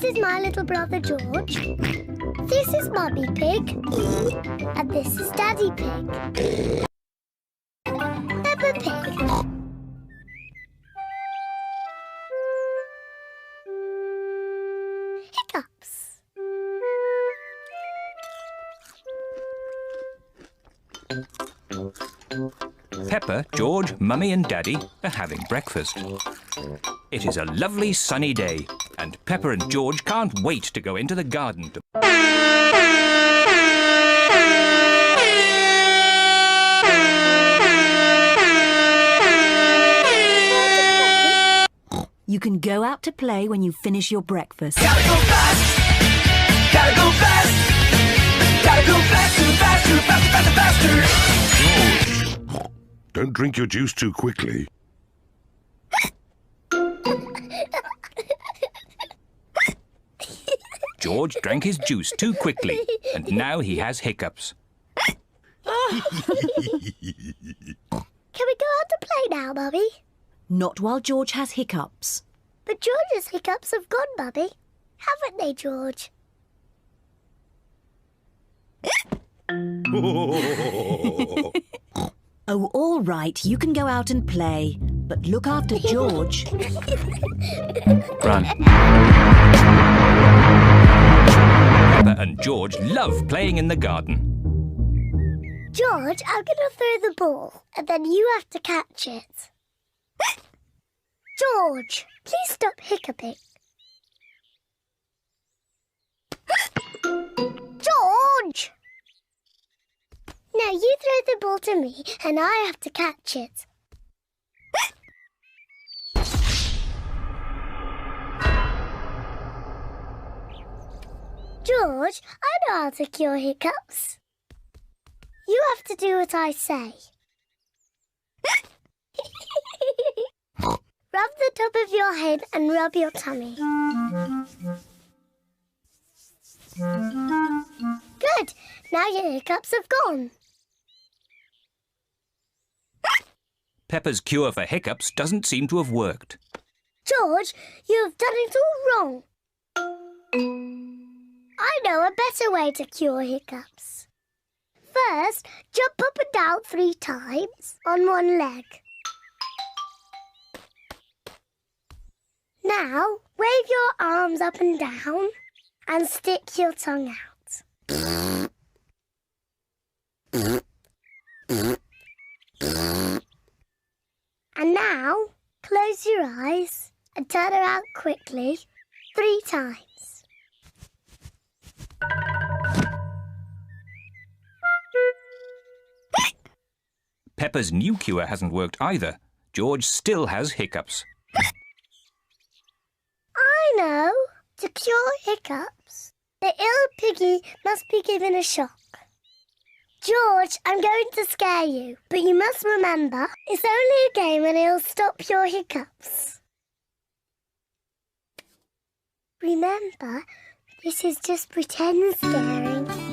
is my little brother George. This is Mummy Pig. And this is Daddy Pig. Peppa Pig. Hiccups. Peppa, George, Mummy and Daddy are having breakfast. It is a lovely sunny day and Peppa and George can't wait to go into the garden to... You can go out to play when you finish your breakfast. Gotta go fast! Gotta go fast! Gotta go faster, faster, faster, faster, faster! George, don't drink your juice too quickly. George drank his juice too quickly and now he has hiccups. Can we go out to play now, Mummy? Not while George has hiccups. But George's hiccups have gone, Mummy. Haven't they, George? Oh, all right, you can go out and play. But look after George. Run. Peppa and George love playing in the garden. George, I'm going to throw the ball, and then you have to catch it. George, please stop hiccuping. George! Now you throw the ball to me, and I have to catch it. George, I know how to cure hiccups. You have to do what I say. Rub the top of your head and rub your tummy. Good. Now your hiccups have gone. Peppa's cure for hiccups doesn't seem to have worked. George, you have done it all wrong. I know a better way to cure hiccups. First, jump up and down 3 times on one leg. Now, wave your arms up and down and stick your tongue out. And now, close your eyes and turn around quickly 3 times. Peppa's new cure hasn't worked either. George still has hiccups. I know. To cure hiccups, the ill piggy must be given a shock. George, I'm going to scare you, but you must remember, it's only a game and it'll stop your hiccups. Remember, this is just pretend scaring.